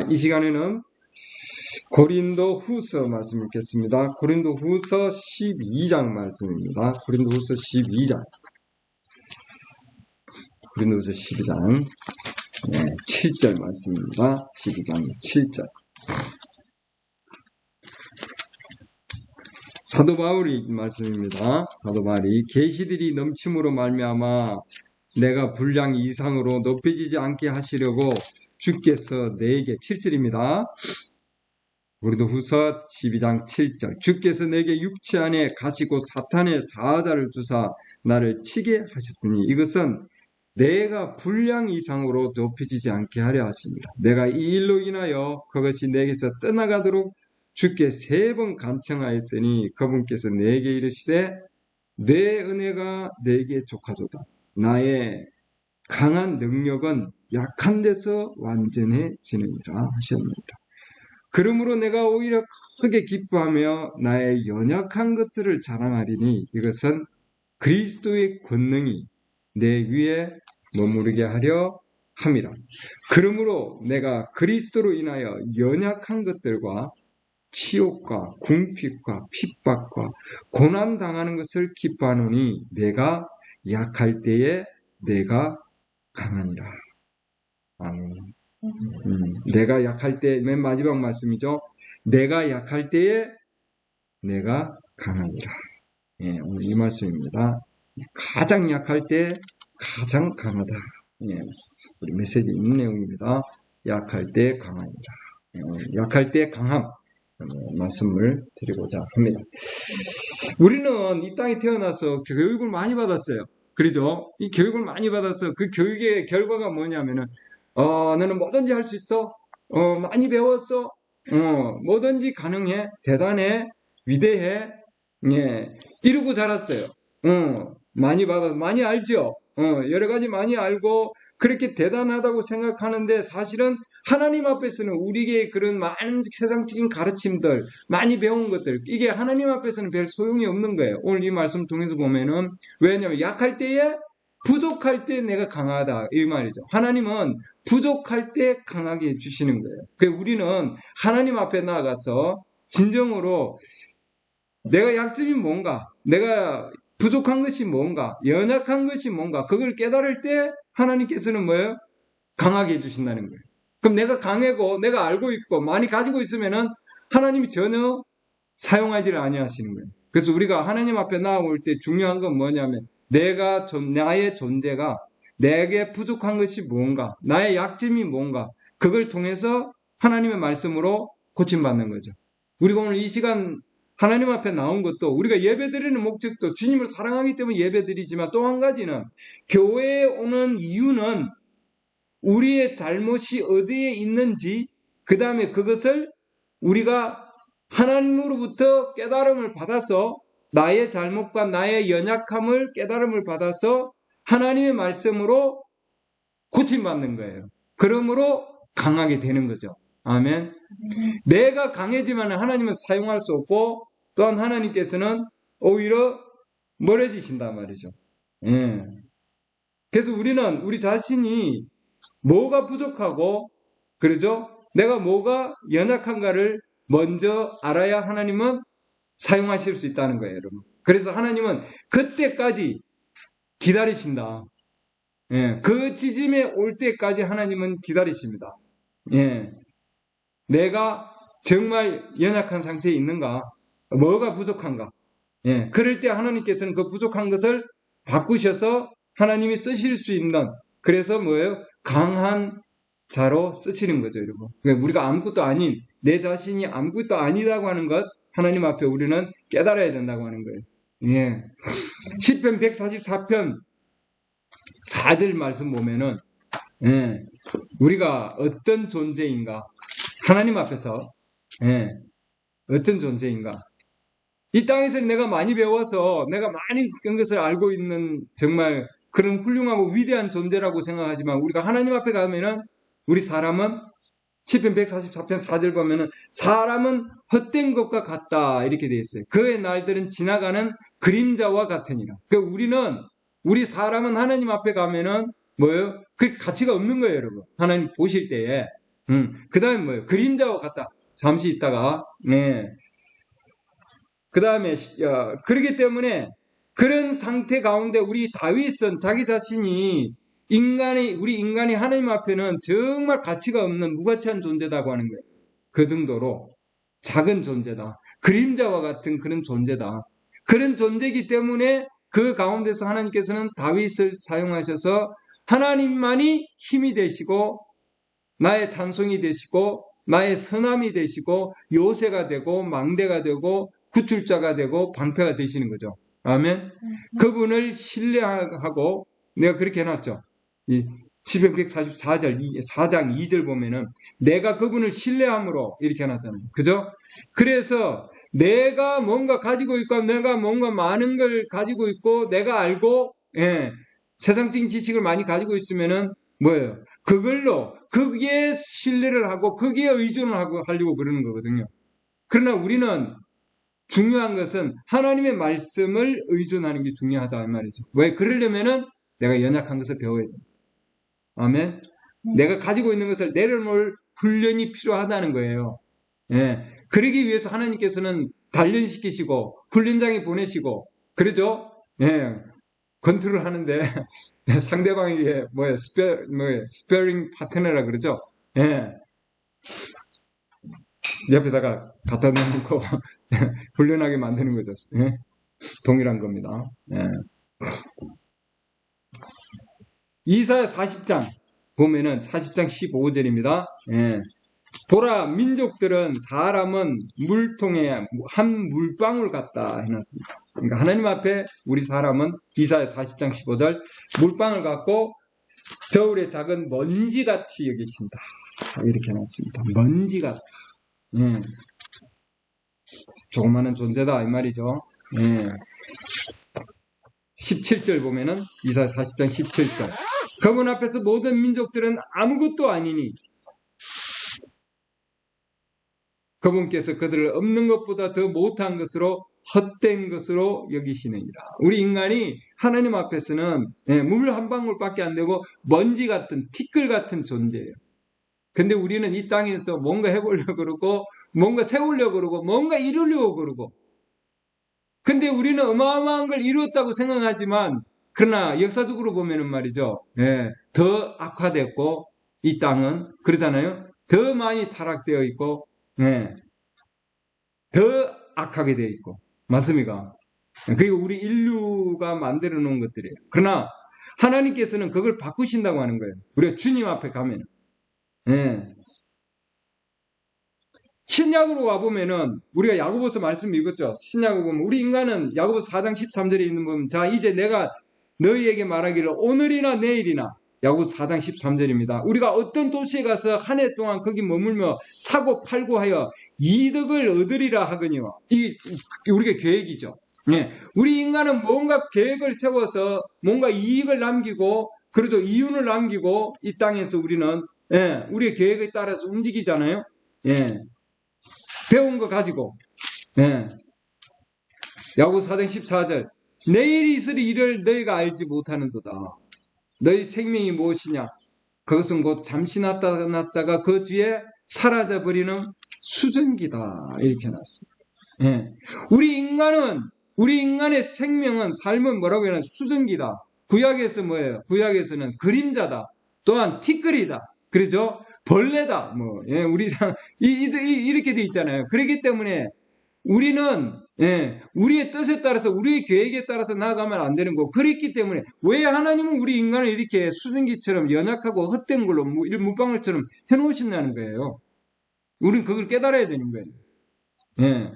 이 시간에는 고린도 후서 말씀 읽겠습니다. 고린도 후서 12장 말씀입니다. 고린도 후서 12장. 고린도 후서 12장 7절 말씀입니다. 12장 7절. 사도 바울이 말씀입니다. 사도 바울이 계시들이 넘침으로 말미암아 내가 분량 이상으로 높여지지 않게 하시려고 주께서 내게 7절입니다. 우리도 후서 12장 7절. 주께서 내게 육체 안에 가시고 사탄의 사자를 주사 나를 치게 하셨으니 이것은 내가 분량 이상으로 높여지지 않게 하려 하십니다. 내가 이 일로 인하여 그것이 내게서 떠나가도록 주께 3번 간청하였더니 그분께서 내게 이르시되 내 은혜가 내게 족하도다. 나의 강한 능력은 약한 데서 완전해지느니라 하셨습니다. 그러므로 내가 오히려 크게 기뻐하며 나의 연약한 것들을 자랑하리니 이것은 그리스도의 권능이 내 위에 머무르게 하려 함이라. 그러므로 내가 그리스도로 인하여 연약한 것들과 치욕과 궁핍과 핍박과 고난 당하는 것을 기뻐하노니 내가 약할 때에 내가 강하니라. 아멘. 내가 약할 때, 맨 마지막 말씀이죠. 내가 약할 때에 내가 강하니라. 오늘 이 말씀입니다. 가장 약할 때 가장 강하다. 우리 메시지 있는 내용입니다. 약할 때 강하니라. 약할 때 강함. 말씀을 드리고자 합니다. 우리는 이 땅에 태어나서 교육을 많이 받았어요. 그렇죠? 이 교육을 많이 받아서 그 교육의 결과가 뭐냐면은 너는 뭐든지 할 수 있어. 많이 배웠어. 뭐든지 가능해. 대단해. 위대해. 이러고 자랐어요. 많이 받아서 많이 알죠. 여러 가지 많이 알고 그렇게 대단하다고 생각하는데 사실은 하나님 앞에서는 우리에게 그런 많은 세상적인 가르침들, 많이 배운 것들, 이게 하나님 앞에서는 별 소용이 없는 거예요. 오늘 이 말씀 통해서 보면은, 왜냐면 약할 때에, 부족할 때 내가 강하다. 이 말이죠. 하나님은 부족할 때 강하게 해주시는 거예요. 그래서 우리는 하나님 앞에 나아가서 진정으로 내가 약점이 뭔가, 내가 부족한 것이 뭔가, 연약한 것이 뭔가, 그걸 깨달을 때 하나님께서는 뭐예요? 강하게 해주신다는 거예요. 그럼 내가 강하고 내가 알고 있고 많이 가지고 있으면은 하나님이 전혀 사용하지를 아니하시는 거예요. 그래서 우리가 하나님 앞에 나올 때 중요한 건 뭐냐면 나의 존재가 내게 부족한 것이 뭔가, 나의 약점이 뭔가, 그걸 통해서 하나님의 말씀으로 고침받는 거죠. 우리가 오늘 이 시간 하나님 앞에 나온 것도 우리가 예배드리는 목적도 주님을 사랑하기 때문에 예배드리지만 또 한 가지는 교회에 오는 이유는 우리의 잘못이 어디에 있는지 그 다음에 그것을 우리가 하나님으로부터 깨달음을 받아서 나의 잘못과 나의 연약함을 깨달음을 받아서 하나님의 말씀으로 고침받는 거예요. 그러므로 강하게 되는 거죠. 아멘. 내가 강해지만 하나님은 사용할 수 없고 또한 하나님께서는 오히려 멀어지신단 말이죠. 그래서 우리는 우리 자신이 뭐가 부족하고 그러죠? 내가 뭐가 연약한가를 먼저 알아야 하나님은 사용하실 수 있다는 거예요, 여러분. 그래서 하나님은 그때까지 기다리신다. 그 지점에 올 때까지 하나님은 기다리십니다. 내가 정말 연약한 상태에 있는가? 뭐가 부족한가? 그럴 때 하나님께서는 그 부족한 것을 바꾸셔서 하나님이 쓰실 수 있는, 그래서 뭐예요? 강한 자로 쓰시는 거죠, 여러분. 우리가 아무것도 아닌, 내 자신이 아무것도 아니라고 하는 것, 하나님 앞에 우리는 깨달아야 된다고 하는 거예요. 시편 144편 4절 말씀 보면은, 우리가 어떤 존재인가, 하나님 앞에서, 어떤 존재인가. 이 땅에서 내가 많이 배워서 내가 많이 그런 것을 알고 있는 정말 그런 훌륭하고 위대한 존재라고 생각하지만 우리가 하나님 앞에 가면은 우리 사람은 시편 144편 4절 보면은 사람은 헛된 것과 같다 이렇게 되어 있어요. 그의 날들은 지나가는 그림자와 같으니라. 그러니까 우리 사람은 하나님 앞에 가면은 뭐예요? 그 가치가 없는 거예요, 여러분. 하나님 보실 때에 그 다음에 뭐예요? 그림자와 같다. 잠시 있다가. 네. 그 다음에, 그렇기 때문에 그런 상태 가운데 우리 다윗은 자기 자신이 우리 인간이 하나님 앞에는 정말 가치가 없는 무가치한 존재다고 하는 거예요. 그 정도로 작은 존재다. 그림자와 같은 그런 존재다. 그런 존재이기 때문에 그 가운데서 하나님께서는 다윗을 사용하셔서 하나님만이 힘이 되시고 나의 찬송이 되시고 나의 선함이 되시고 요새가 되고 망대가 되고 구출자가 되고 방패가 되시는 거죠. 아멘. 그분을 신뢰하고 내가 그렇게 해놨죠. 이 시편 144절 4장 2절 보면은 내가 그분을 신뢰함으로 이렇게 해놨잖아요. 그죠? 그래서 내가 뭔가 가지고 있고 내가 뭔가 많은 걸 가지고 있고 내가 알고 세상적인 지식을 많이 가지고 있으면은 뭐예요? 그걸로 거기에 신뢰를 하고 거기에 의존을 하려고 그러는 거거든요. 그러나 우리는 중요한 것은 하나님의 말씀을 의존하는 게 중요하다 이 말이죠. 왜? 그러려면은 내가 연약한 것을 배워야 됩니다. 아멘. 내가 가지고 있는 것을 내려놓을 훈련이 필요하다는 거예요. 그러기 위해서 하나님께서는 단련시키시고 훈련장에 보내시고 그러죠. 권투를 하는데 상대방이 스페어링 파트너라 그러죠. 옆에다가 갖다 놓고 훈련하게 만드는 거죠. 동일한 겁니다. 이사야 40장 보면은 40장 15절입니다. 보라 민족들은 사람은 물통에 한 물방울 같다 해놨습니다. 그러니까 하나님 앞에 우리 사람은 이사야 40장 15절 물방울 같고 저울의 작은 먼지같이 여기신다 이렇게 해놨습니다. 먼지 같다. 조그마한 존재다 이 말이죠. 17절 보면은 이사야 40장 17절 그분 앞에서 모든 민족들은 아무것도 아니니 그분께서 그들을 없는 것보다 더 못한 것으로 헛된 것으로 여기시느니라. 우리 인간이 하나님 앞에서는 물 한 방울밖에 안 되고 먼지 같은 티끌 같은 존재예요. 근데 우리는 이 땅에서 뭔가 해보려고 그러고 뭔가 세우려고 그러고 뭔가 이루려고 그러고 근데 우리는 어마어마한 걸 이루었다고 생각하지만 그러나 역사적으로 보면은 말이죠. 더 악화됐고 이 땅은 그러잖아요. 더 많이 타락되어 있고 더 악하게 되어 있고 맞습니까? 그게 우리 인류가 만들어 놓은 것들이에요. 그러나 하나님께서는 그걸 바꾸신다고 하는 거예요. 우리가 주님 앞에 가면 신약으로 와보면은 우리가 야고보서 말씀 읽었죠. 신약으로 보면 우리 인간은 야고보서 4장 13절에 있는 보면 자 이제 내가 너희에게 말하기를 오늘이나 내일이나 야고보서 4장 13절입니다. 우리가 어떤 도시에 가서 한 해 동안 거기 머물며 사고 팔고 하여 이득을 얻으리라 하거니와 이 우리가 계획이죠. 우리 인간은 뭔가 계획을 세워서 뭔가 이익을 남기고 그러죠. 이윤을 남기고 이 땅에서 우리는 우리의 계획에 따라서 움직이잖아요. 배운 거 가지고 야고보서 4장 14절 내일이 있을 일을 너희가 알지 못하는도다. 너희 생명이 무엇이냐? 그것은 곧 잠시 나타났다가 그 뒤에 사라져버리는 수증기다. 이렇게 나왔습니다. 우리 인간의 생명은 삶은 뭐라고 해야 하나? 수증기다. 구약에서 뭐예요? 구약에서는 그림자다. 또한 티끌이다. 그러죠? 벌레다. 이렇게 돼 있잖아요. 그렇기 때문에 우리는 우리의 뜻에 따라서 우리의 계획에 따라서 나아가면 안 되는 거고 그랬기 때문에 왜 하나님은 우리 인간을 이렇게 수증기처럼 연약하고 헛된 걸로 물방울처럼 해놓으신다는 거예요. 우리는 그걸 깨달아야 되는 거예요.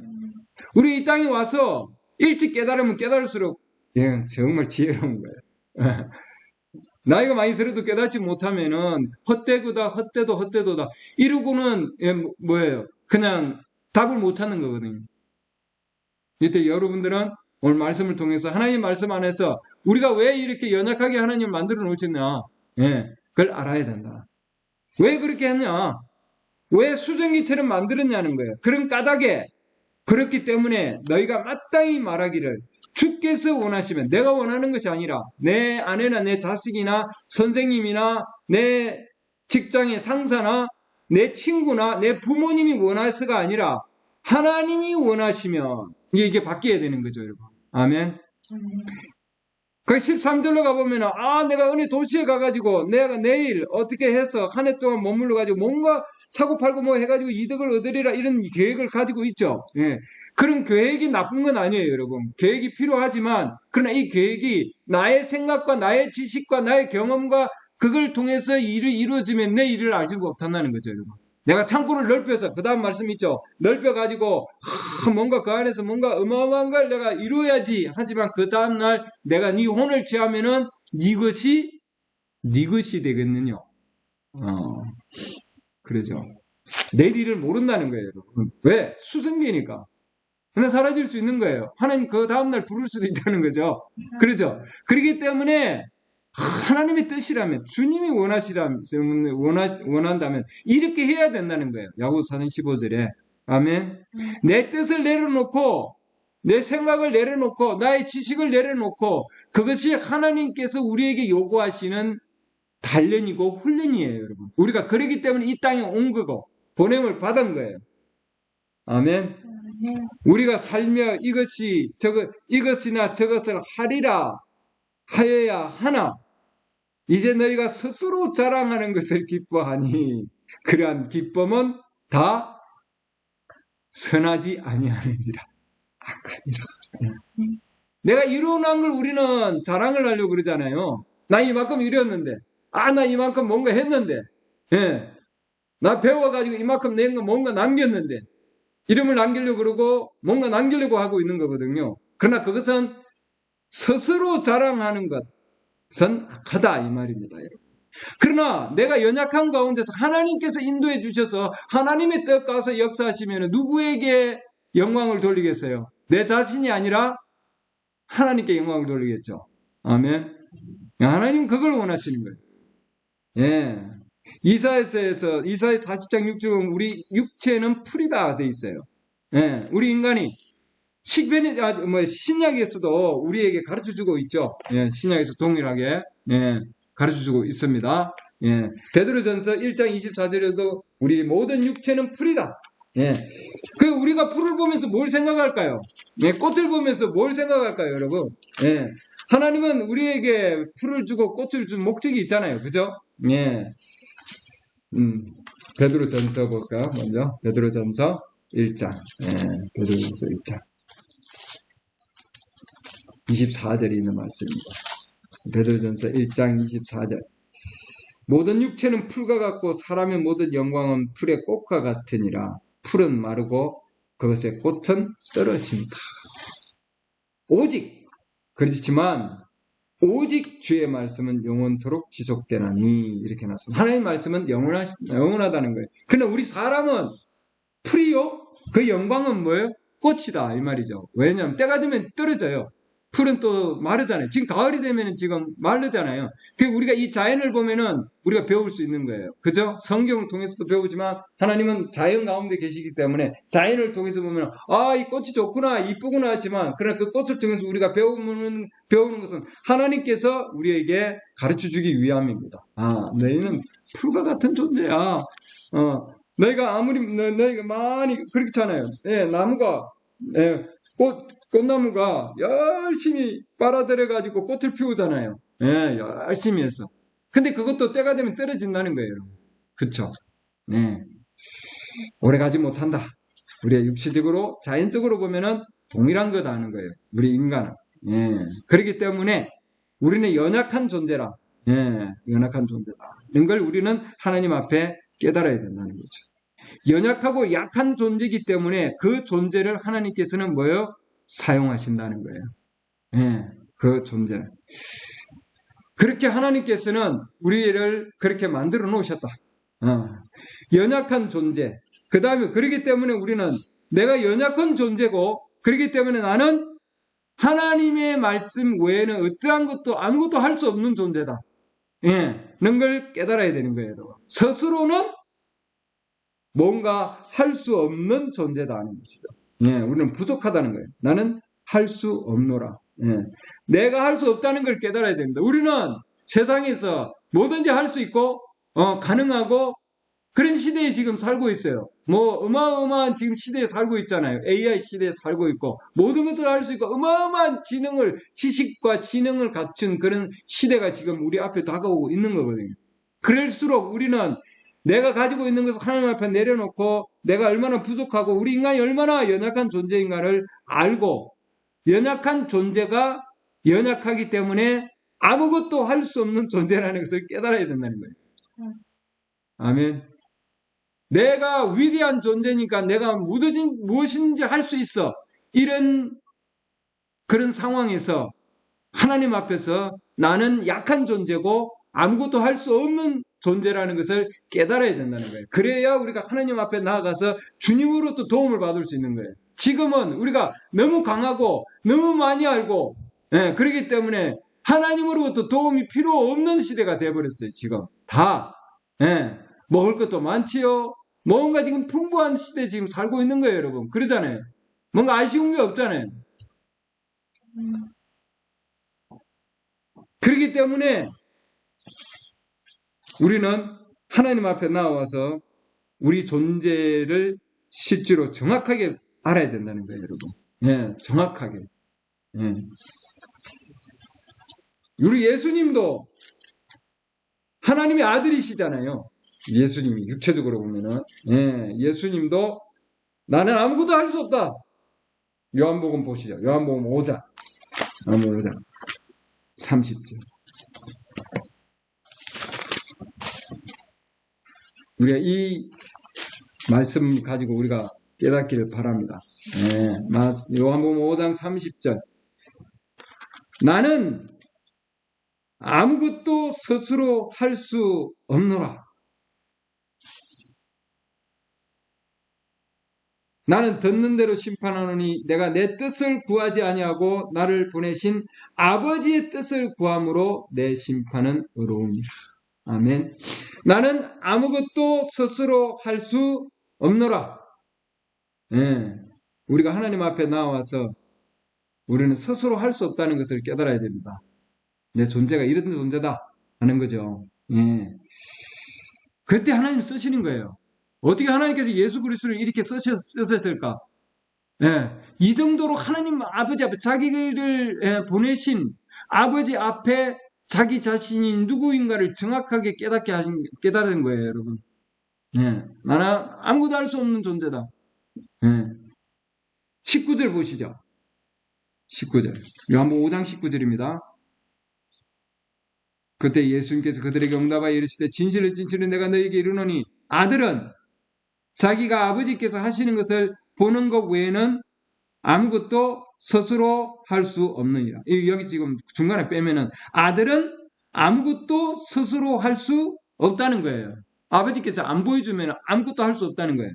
우리 이 땅에 와서 일찍 깨달으면 깨달을수록 정말 지혜로운 거예요. 나이가 많이 들어도 깨닫지 못하면은 헛되도다 이러고는 뭐예요? 그냥 답을 못 찾는 거거든요. 이때 여러분들은 오늘 말씀을 통해서 하나님 말씀 안에서 우리가 왜 이렇게 연약하게 하나님을 만들어 놓으셨냐 그걸 알아야 된다. 왜 그렇게 했냐? 왜 수증기처럼 만들었냐는 거예요. 그런 까닭에 그렇기 때문에 너희가 마땅히 말하기를 주께서 원하시면 내가 원하는 것이 아니라 내 아내나 내 자식이나 선생님이나 내 직장의 상사나 내 친구나 내 부모님이 원해서가 아니라 하나님이 원하시면 이게 바뀌어야 되는 거죠, 여러분. 아멘. 그 13절로 가보면, 내가 어느 도시에 가가지고, 내가 내일 어떻게 해서 한 해 동안 머물러가지고, 뭔가 사고팔고 뭐 해가지고 이득을 얻으리라, 이런 계획을 가지고 있죠. 예. 그런 계획이 나쁜 건 아니에요, 여러분. 계획이 필요하지만, 그러나 이 계획이 나의 생각과 나의 지식과 나의 경험과 그걸 통해서 일을 이루어지면 내 일을 알지 못한다는 거죠, 여러분. 내가 창고를 넓혀서, 그 다음 말씀 있죠. 넓혀가지고, 뭔가 그 안에서 뭔가 어마어마한 걸 내가 이루어야지. 하지만 그 다음날 내가 네 혼을 취하면은 네 것이 되겠느냐. 그러죠. 내일 일을 모른다는 거예요, 여러분. 왜? 수증기니까. 근데 사라질 수 있는 거예요. 하나님 그 다음날 부를 수도 있다는 거죠. 그렇죠. 그렇기 때문에 하나님의 뜻이라면, 주님이 원한다면 이렇게 해야 된다는 거예요. 야고보서 4장 15절에. 아멘. 내 뜻을 내려놓고, 내 생각을 내려놓고, 나의 지식을 내려놓고, 그것이 하나님께서 우리에게 요구하시는 단련이고 훈련이에요, 여러분. 우리가 그러기 때문에 이 땅에 온 거고 보냄을 받은 거예요. 아멘. 우리가 살며 이것이나 저것을 하리라 하여야 하나, 이제 너희가 스스로 자랑하는 것을 기뻐하니 그러한 기쁨은 다 선하지 아니하느니라. 악하니라. 내가 이루어난 걸 우리는 자랑을 하려고 그러잖아요. 나 이만큼 이뤘는데, 나 이만큼 뭔가 했는데, 예. 나 배워가지고 이만큼 낸 거 뭔가 남겼는데, 이름을 남기려고 그러고 뭔가 남기려고 하고 있는 거거든요. 그러나 그것은 스스로 자랑하는 것은 악하다 이 말입니다, 여러분. 그러나 내가 연약한 가운데서 하나님께서 인도해 주셔서 하나님의 뜻 가서 역사하시면 누구에게 영광을 돌리겠어요? 내 자신이 아니라 하나님께 영광을 돌리겠죠. 아멘. 하나님 그걸 원하시는 거예요. 예. 이사야서 40장 6절 보면 우리 육체는 풀이다 돼 있어요. 예. 우리 인간이 신약에서도 우리에게 가르쳐 주고 있죠. 예. 신약에서 동일하게 가르쳐 주고 있습니다. 예. 베드로전서 1장 24절에도 우리 모든 육체는 풀이다. 예. 우리가 풀을 보면서 뭘 생각할까요? 예. 꽃을 보면서 뭘 생각할까요, 여러분? 예. 하나님은 우리에게 풀을 주고 꽃을 준 목적이 있잖아요. 그죠? 예. 베드로전서 볼까요? 먼저 베드로전서 1장. 예. 베드로전서 1장 24절에 있는 말씀입니다. 베드로전서 1장 24절. 모든 육체는 풀과 같고 사람의 모든 영광은 풀의 꽃과 같으니라. 풀은 마르고 그것의 꽃은 떨어진다. 그렇지만 오직 주의 말씀은 영원토록 지속되나니, 이렇게 나왔습니다. 하나님의 말씀은 영원하다는 거예요. 그러나 우리 사람은 풀이요, 그 영광은 뭐예요? 꽃이다 이 말이죠. 왜냐하면 때가 되면 떨어져요. 풀은 또 마르잖아요. 지금 가을이 되면 지금 마르잖아요. 우리가 이 자연을 보면은 우리가 배울 수 있는 거예요. 그죠? 성경을 통해서도 배우지만 하나님은 자연 가운데 계시기 때문에 자연을 통해서 보면 이 꽃이 좋구나, 이쁘구나 하지만, 그러나 그 꽃을 통해서 우리가 배우는 것은 하나님께서 우리에게 가르쳐 주기 위함입니다. 너희는 풀과 같은 존재야. 너희가 너희가 많이 그렇잖아요. 예, 나무가, 꽃나무가 열심히 빨아들여가지고 꽃을 피우잖아요. 예, 열심히 해서. 근데 그것도 때가 되면 떨어진다는 거예요. 그쵸? 네. 오래 가지 못한다. 우리가 육체적으로, 자연적으로 보면은 동일한 거다는 거예요. 우리 인간은. 예. 그렇기 때문에 우리는 연약한 존재라. 예, 연약한 존재다. 이런 걸 우리는 하나님 앞에 깨달아야 된다는 거죠. 연약하고 약한 존재이기 때문에 그 존재를 하나님께서는 뭐예요? 사용하신다는 거예요. 예, 그 존재를. 그렇게 하나님께서는 우리를 그렇게 만들어 놓으셨다. 연약한 존재. 그 다음에 그렇기 때문에 우리는 내가 연약한 존재고, 그렇기 때문에 나는 하나님의 말씀 외에는 어떠한 것도 아무것도 할 수 없는 존재다. 예, 그런 걸 깨달아야 되는 거예요. 스스로는 뭔가 할 수 없는 존재다 하는 것이죠. 예, 우리는 부족하다는 거예요. 나는 할 수 없노라. 예, 내가 할 수 없다는 걸 깨달아야 됩니다. 우리는 세상에서 뭐든지 할 수 있고, 가능하고, 그런 시대에 지금 살고 있어요. 뭐 어마어마한 지금 시대에 살고 있잖아요. AI 시대에 살고 있고 모든 것을 할 수 있고 어마어마한 지식과 지능을 갖춘 그런 시대가 지금 우리 앞에 다가오고 있는 거거든요. 그럴수록 우리는 내가 가지고 있는 것을 하나님 앞에 내려놓고 내가 얼마나 부족하고 우리 인간이 얼마나 연약한 존재인가를 알고 연약한 존재가 연약하기 때문에 아무것도 할 수 없는 존재라는 것을 깨달아야 된다는 거예요. 아멘. 내가 위대한 존재니까 내가 무엇인지 할 수 있어. 이런 그런 상황에서 하나님 앞에서 나는 약한 존재고 아무것도 할 수 없는 존재라는 것을 깨달아야 된다는 거예요. 그래야 우리가 하나님 앞에 나아가서 주님으로부터 도움을 받을 수 있는 거예요. 지금은 우리가 너무 강하고 너무 많이 알고 그렇기 때문에 하나님으로부터 도움이 필요 없는 시대가 되어버렸어요. 지금 다 먹을 것도 많지요. 뭔가 지금 풍부한 시대에 지금 살고 있는 거예요, 여러분. 그러잖아요. 뭔가 아쉬운 게 없잖아요. 그렇기 때문에 우리는 하나님 앞에 나와서 우리 존재를 실제로 정확하게 알아야 된다는 거예요, 여러분. 정확하게. 우리 예수님도 하나님의 아들이시잖아요. 예수님이 육체적으로 보면은 예수님도 나는 아무것도 할 수 없다. 요한복음 보시죠. 요한복음 5장. 5장 30절. 우리가 이 말씀 가지고 우리가 깨닫기를 바랍니다. 요한복음 5장 30절. 나는 아무것도 스스로 할 수 없노라. 나는 듣는 대로 심판하노니 내가 내 뜻을 구하지 아니하고 나를 보내신 아버지의 뜻을 구함으로 내 심판은 의로우니라. 아멘. 나는 아무것도 스스로 할 수 없노라. 우리가 하나님 앞에 나와서 우리는 스스로 할 수 없다는 것을 깨달아야 됩니다. 내 존재가 이런 존재다 하는 거죠. 그때 하나님 쓰시는 거예요. 어떻게 하나님께서 예수 그리스도를 이렇게 쓰셨을까? 이 정도로 하나님 아버지 앞에 자기를 보내신 아버지 앞에 자기 자신이 누구인가를 정확하게 깨달은 거예요, 여러분. 나는 아무것도 할 수 없는 존재다. 19절 보시죠. 19절. 요한복음 5장 19절입니다. 그때 예수님께서 그들에게 응답하여 이르시되 진실로 진실로 내가 너희에게 이르노니 아들은 자기가 아버지께서 하시는 것을 보는 것 외에는 아무것도 스스로 할 수 없느니라. 여기 지금 중간에 빼면은 아들은 아무것도 스스로 할 수 없다는 거예요. 아버지께서 안 보여주면 아무것도 할 수 없다는 거예요.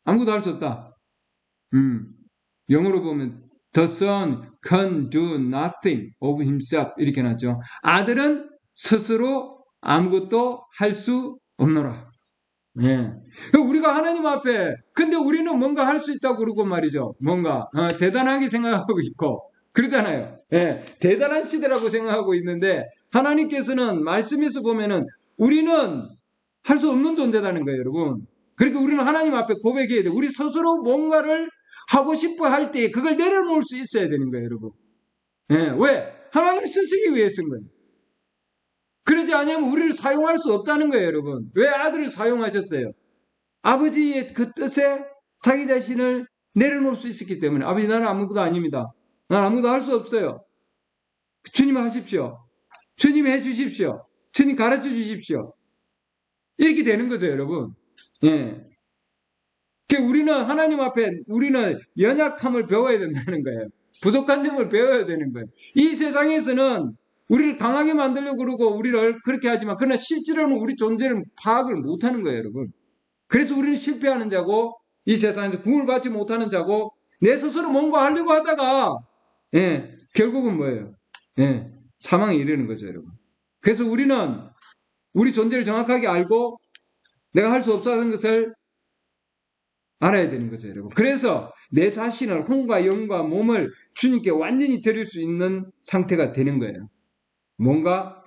아무것도 할 수 없다. 영어로 보면 The son can do nothing of himself 이렇게 나죠. 아들은 스스로 아무것도 할 수 없노라. 우리가 하나님 앞에 근데 우리는 뭔가 할 수 있다고 그러고 말이죠. 뭔가 대단하게 생각하고 있고 그러잖아요. 대단한 시대라고 생각하고 있는데 하나님께서는 말씀에서 보면은 우리는 할 수 없는 존재라는 거예요, 여러분. 그러니까 우리는 하나님 앞에 고백해야 돼요. 우리 스스로 뭔가를 하고 싶어 할 때 그걸 내려놓을 수 있어야 되는 거예요, 여러분. 왜? 하나님 쓰시기 위해 쓴 거예요. 그러지 않으면 우리를 사용할 수 없다는 거예요, 여러분. 왜 아들을 사용하셨어요? 아버지의 그 뜻에 자기 자신을 내려놓을 수 있었기 때문에. 아버지, 나는 아무것도 아닙니다. 나는 아무것도 할 수 없어요. 주님 하십시오. 주님 해주십시오. 주님 가르쳐 주십시오. 이렇게 되는 거죠, 여러분. 우리는 하나님 앞에 우리는 연약함을 배워야 된다는 거예요. 부족한 점을 배워야 되는 거예요. 이 세상에서는 우리를 강하게 만들려고 그러고 우리를 그렇게 하지만 그러나 실제로는 우리 존재를 파악을 못하는 거예요, 여러분. 그래서 우리는 실패하는 자고 이 세상에서 구원을 받지 못하는 자고 내 스스로 뭔가 하려고 하다가 결국은 뭐예요? 사망에 이르는 거죠, 여러분. 그래서 우리는 우리 존재를 정확하게 알고 내가 할 수 없다는 것을 알아야 되는 거죠, 여러분. 그래서 내 자신을 혼과 영과 몸을 주님께 완전히 드릴 수 있는 상태가 되는 거예요. 뭔가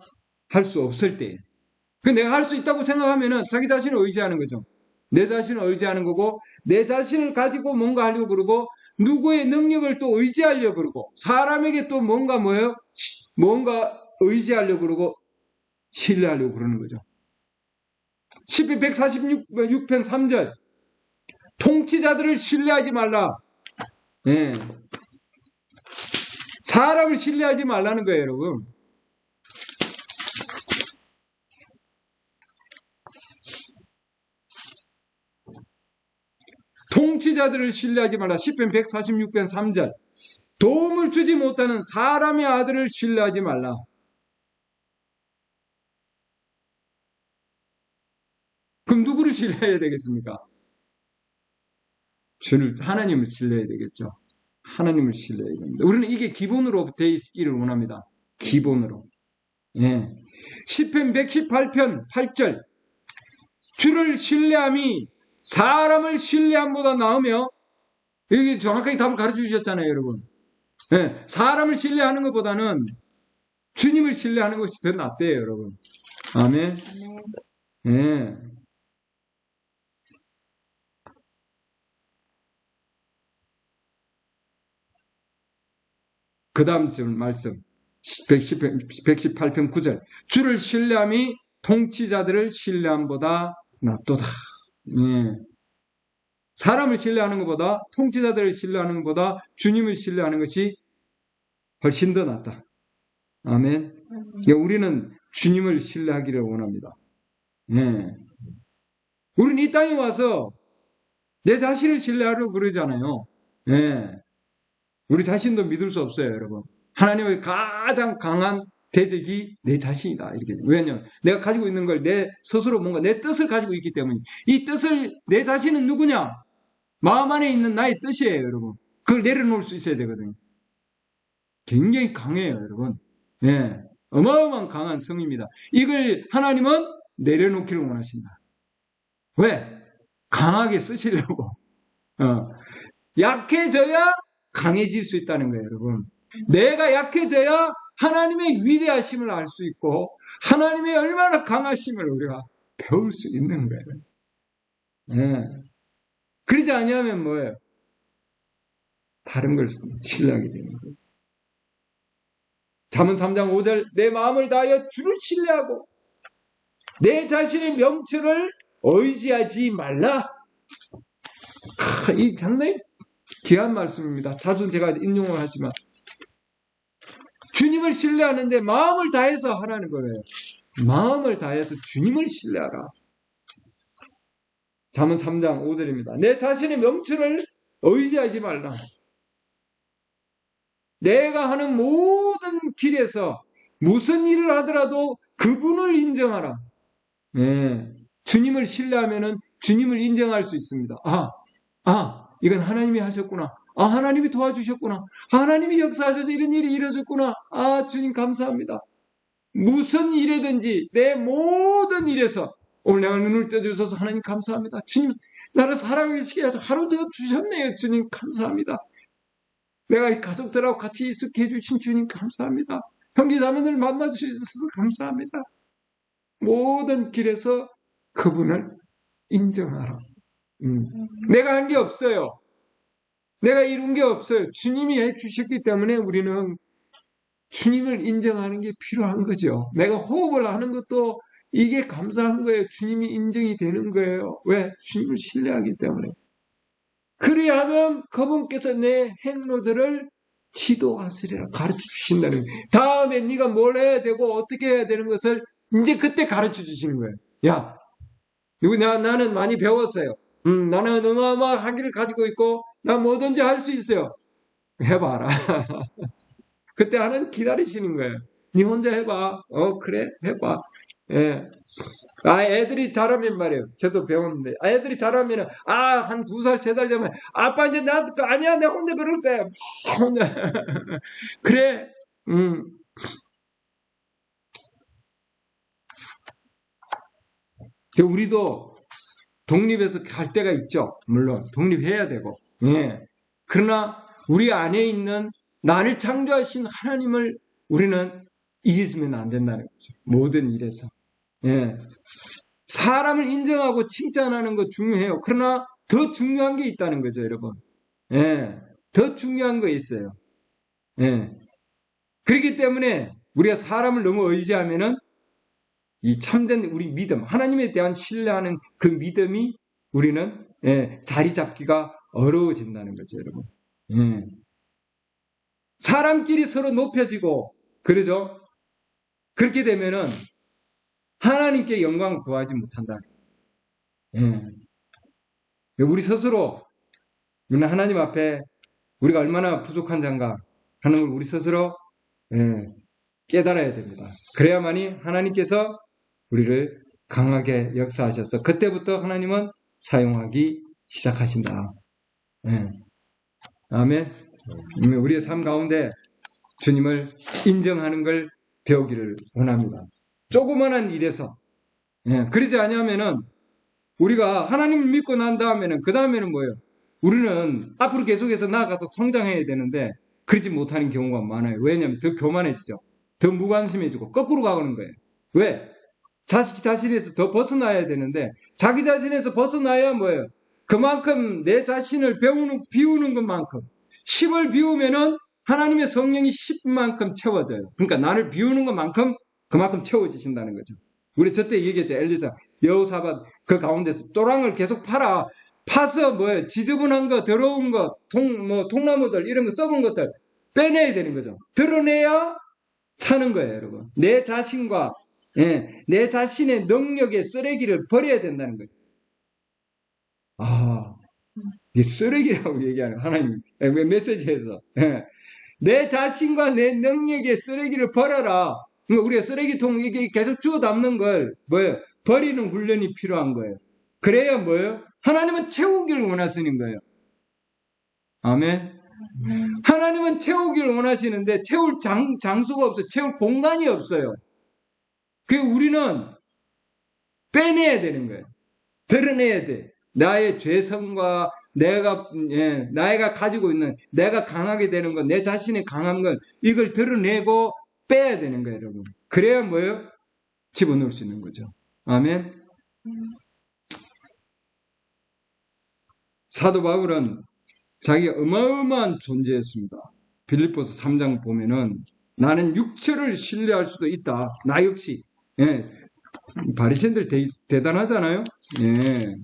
할 수 없을 때. 그 내가 할 수 있다고 생각하면은 자기 자신을 의지하는 거죠. 내 자신을 의지하는 거고, 내 자신을 가지고 뭔가 하려고 그러고, 누구의 능력을 또 의지하려고 그러고, 사람에게 또 뭔가 뭐예요? 뭔가 의지하려고 그러고, 신뢰하려고 그러는 거죠. 시편 146편 3절. 통치자들을 신뢰하지 말라. 예. 사람을 신뢰하지 말라는 거예요, 여러분. 통치자들을 신뢰하지 말라. 시편 146편 3절. 도움을 주지 못하는 사람의 아들을 신뢰하지 말라. 그럼 누구를 신뢰해야 되겠습니까? 하나님을 신뢰해야 되겠죠. 하나님을 신뢰해야 됩니다. 우리는 이게 기본으로 되어 있기를 원합니다. 기본으로. 예. 시편 118편 8절. 주를 신뢰함이 사람을 신뢰함보다 나으며, 여기 정확하게 답을 가르쳐 주셨잖아요, 여러분. 예. 사람을 신뢰하는 것보다는 주님을 신뢰하는 것이 더 낫대요, 여러분. 아멘. 예. 그 다음 말씀 118편 9절. 주를 신뢰함이 통치자들을 신뢰함보다 낫도다. 예. 사람을 신뢰하는 것보다, 통치자들을 신뢰하는 것보다 주님을 신뢰하는 것이 훨씬 더 낫다. 아멘. 우리는 주님을 신뢰하기를 원합니다. 예. 우리는 이 땅에 와서 내 자신을 신뢰하려고 그러잖아요. 예. 우리 자신도 믿을 수 없어요, 여러분. 하나님의 가장 강한 대적이 내 자신이다. 이렇게. 왜냐면 내가 가지고 있는 걸 내 스스로 뭔가 내 뜻을 가지고 있기 때문에, 이 뜻을, 내 자신은 누구냐? 마음 안에 있는 나의 뜻이에요, 여러분. 그걸 내려놓을 수 있어야 되거든요. 굉장히 강해요, 여러분. 예. 어마어마한 강한 성입니다. 이걸 하나님은 내려놓기를 원하신다. 왜? 강하게 쓰시려고. 약해져야 강해질 수 있다는 거예요, 여러분. 내가 약해져야 하나님의 위대하심을 알 수 있고, 하나님의 얼마나 강하심을 우리가 배울 수 있는 거예요. 예. 그러지 아니하면 뭐예요? 다른 걸 신뢰하게 되는 거예요. 잠언 3장 5절. 내 마음을 다하여 주를 신뢰하고 내 자신의 명철을 의지하지 말라. 이 상당히 귀한 말씀입니다. 자주 제가 인용을 하지만, 주님을 신뢰하는데 마음을 다해서 하라는 거예요. 마음을 다해서 주님을 신뢰하라. 잠언 3장 5절입니다. 내 자신의 명철을 의지하지 말라. 내가 하는 모든 길에서 무슨 일을 하더라도 그분을 인정하라. 네. 주님을 신뢰하면은 주님을 인정할 수 있습니다. 이건 하나님이 하셨구나. 하나님이 도와주셨구나. 하나님이 역사하셔서 이런 일이 이루어졌구나. 주님 감사합니다. 무슨 일이든지 내 모든 일에서 오늘 내가 눈을 떠주셔서 하나님 감사합니다. 주님 나를 사랑하시게 하셔서 하루 더 주셨네요. 주님 감사합니다. 내가 이 가족들하고 같이 있게 해주신 주님 감사합니다. 형제자매들 만나주셔서 감사합니다. 모든 길에서 그분을 인정하라. 내가 한 게 없어요. 내가 이룬 게 없어요. 주님이 해주셨기 때문에 우리는 주님을 인정하는 게 필요한 거죠. 내가 호흡을 하는 것도 이게 감사한 거예요. 주님이 인정이 되는 거예요. 왜? 주님을 신뢰하기 때문에. 그리하면 그분께서 내 행로들을 지도하시리라 가르쳐 주신다는 거예요. 다음에 네가 뭘 해야 되고 어떻게 해야 되는 것을 이제 그때 가르쳐 주시는 거예요. 야, 나는 많이 배웠어요. 나는 어마어마한 학위를 가지고 있고 나 뭐든지 할 수 있어요. 해봐라. 그때 하나님 기다리시는 거예요. 네 혼자 해봐. 그래 해봐. 예. 애들이 자라면 말이에요. 저도 배웠는데 애들이 자라면 한 2살 3살 되면 아빠 이제 나도 아니야 내가 혼자 그럴 거야. 혼자 그래. 우리도 독립해서 갈 때가 있죠. 물론 독립해야 되고. 예. 그러나 우리 안에 있는 나를 창조하신 하나님을 우리는 잊으면 안 된다는 거죠. 모든 일에서. 예. 사람을 인정하고 칭찬하는 거 중요해요. 그러나 더 중요한 게 있다는 거죠, 여러분. 예. 더 중요한 거 있어요. 예. 그렇기 때문에 우리가 사람을 너무 의지하면은 이 참된 우리 믿음, 하나님에 대한 신뢰하는 그 믿음이 우리는 자리 잡기가 어려워진다는 거죠, 여러분. 예. 사람끼리 서로 높여지고 그러죠. 그렇게 되면은 하나님께 영광을 구하지 못한다. 예. 우리 스스로 우리는 하나님 앞에 우리가 얼마나 부족한 자인가 하는 걸 우리 스스로 깨달아야 됩니다. 그래야만이 하나님께서 우리를 강하게 역사하셔서 그때부터 하나님은 사용하기 시작하신다. 예. 아멘. 우리의 삶 가운데 주님을 인정하는 걸 배우기를 원합니다. 조그만한 일에서 그러지 않으면은 우리가 하나님을 믿고 난 다음에는 그 다음에는 뭐예요? 우리는 앞으로 계속해서 나아가서 성장해야 되는데 그러지 못하는 경우가 많아요. 왜냐하면 더 교만해지죠. 더 무관심해지고 거꾸로 가는 거예요. 왜? 자신에서 더 벗어나야 되는데 자기 자신에서 벗어나야 뭐예요? 그만큼 내 자신을 비우는 것만큼 10을 비우면은 하나님의 성령이 10만큼 채워져요. 그러니까 나를 비우는 것만큼 그만큼 채워지신다는 거죠. 우리 저때 얘기했죠. 엘리사 여호사밧 그 가운데서 또랑을 계속 파서 뭐예요? 지저분한 거, 더러운 거, 통나무들 이런 거 썩은 것들 빼내야 되는 거죠. 드러내야 차는 거예요, 여러분. 내 자신과 내 자신의 능력의 쓰레기를 버려야 된다는 거예요. 아, 이게 쓰레기라고 얘기하는 하나님 메시지에서 내 자신과 내 능력의 쓰레기를 버려라. 그러니까 우리가 쓰레기통 이게 계속 주워 담는 걸 뭐예요? 버리는 훈련이 필요한 거예요. 그래야 뭐예요? 하나님은 채우기를 원하시는 거예요. 아멘. 하나님은 채우기를 원하시는데 채울 장소가 없어요. 채울 공간이 없어요. 그 우리는 빼내야 되는 거예요. 드러내야 돼. 나의 죄성과 내가 가지고 있는 내가 강하게 되는 것, 내 자신의 강한 것 이걸 드러내고 빼야 되는 거예요, 여러분. 그래야 뭐예요? 집어넣을 수 있는 거죠. 아멘. 사도 바울은 자기가 어마어마한 존재였습니다. 빌립보서 3장 보면은 나는 육체를 신뢰할 수도 있다. 나 역시. 바리새인들 대단하잖아요. 예.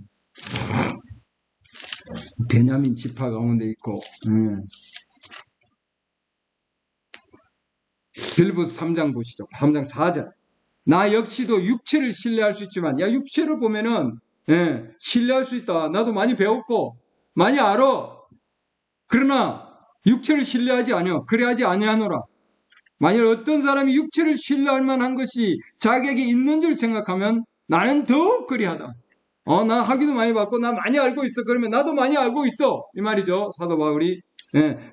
베냐민 지파 가운데 있고. 빌립보서 3장 보시죠. 3장 4절. 나 역시도 육체를 신뢰할 수 있지만 야 육체를 보면은 신뢰할 수 있다. 나도 많이 배웠고 많이 알아. 그러나 육체를 신뢰하지 아니요. 그래야지 아니하노라. 만일 어떤 사람이 육체를 신뢰할 만한 것이 자기에게 있는 줄 생각하면 나는 더욱 그리하다. 나 학위도 많이 받고 나 많이 알고 있어. 그러면 나도 많이 알고 있어. 이 말이죠. 사도 바울이.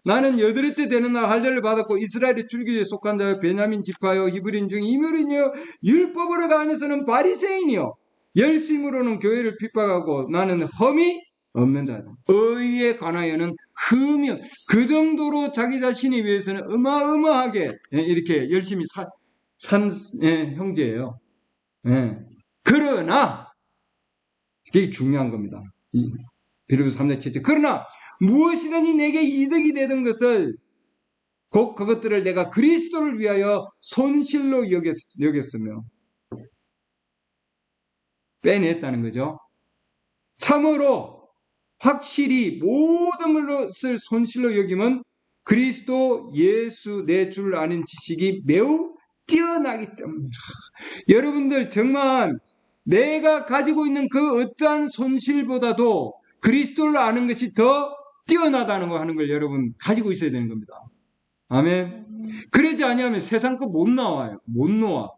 나는 여드레째 되는 날 할례를 받았고 이스라엘의 출교에 속한 자여 베냐민 지파여 히브리인 중 이묘인이여 율법으로 안에서는 바리새인이요 열심으로는 교회를 핍박하고 나는 험이 없는 자다. 의에 관하여는 흠이 그 정도로 자기 자신이 위해서는 어마어마하게 이렇게 열심히 산 형제예요. 그러나 이게 중요한 겁니다. 빌립보서 3장 7절. 그러나 무엇이든지 내게 이득이 되는 것을 곧 그것들을 내가 그리스도를 위하여 손실로 여겼으며 빼냈다는 거죠. 참으로 확실히 모든 것을 손실로 여기면 그리스도 예수 내 줄 아는 지식이 매우 뛰어나기 때문에 여러분들 정말 내가 가지고 있는 그 어떠한 손실보다도 그리스도를 아는 것이 더 뛰어나다는 거 하는 걸 여러분 가지고 있어야 되는 겁니다. 아멘. 그러지 아니하면 세상 거 못 나와요. 못 놓아.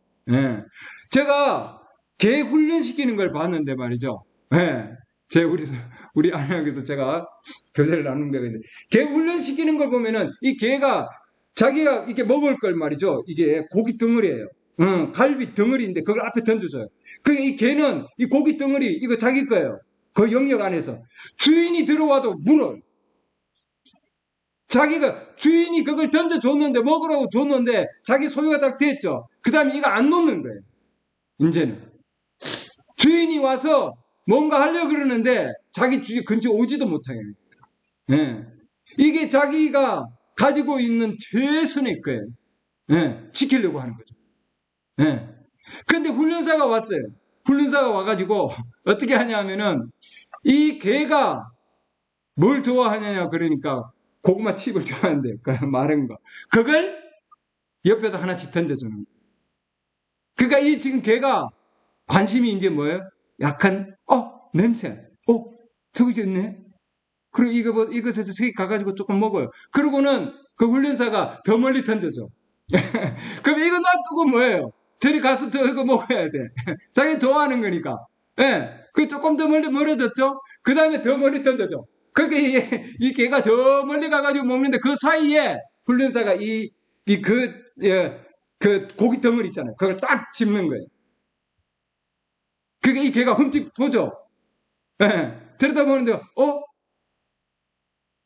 제가 개 훈련시키는 걸 봤는데 말이죠. 우리 아내에게도 제가 교제를 나눈 데가 있는데 개 훈련시키는 걸 보면은 이 개가 자기가 이렇게 먹을 걸 말이죠. 이게 고기 덩어리예요. 갈비 덩어리인데 그걸 앞에 던져줘요. 이 개는 이 고기 덩어리 이거 자기 거예요. 그 영역 안에서 주인이 들어와도 물어. 자기가 주인이 그걸 던져줬는데 먹으라고 줬는데 자기 소유가 딱 됐죠. 그 다음에 이거 안 놓는 거예요. 이제는 주인이 와서 뭔가 하려고 그러는데 자기 주인 근처 오지도 못하게. 예. 이게 자기가 가지고 있는 최선의 거예요. 예. 지키려고 하는 거죠. 예. 근데 훈련사가 왔어요. 훈련사가 와가지고 어떻게 하냐면은 이 개가 뭘 좋아하느냐 그러니까 고구마 칩을 좋아한대요. 마른 거. 그걸 옆에다 하나씩 던져주는 거예요. 그러니까 이 지금 개가 관심이 이제 뭐예요? 약간 냄새. 저기 있네. 그리고 이것에서 세 개 가가지고 조금 먹어요. 그러고는 그 훈련사가 더 멀리 던져줘. 그럼 이거 놔두고 뭐예요? 저리 가서 저거 먹어야 돼. 자기 좋아하는 거니까. 예. 그 조금 더 멀어졌죠? 그 다음에 더 멀리 던져줘. 그게 이 개가 저 멀리 가가지고 먹는데 그 사이에 훈련사가 그 고기 덩어리 있잖아요. 그걸 딱 짚는 거예요. 그게 이 개가 흠칫 보죠? 예. 들여다보는데,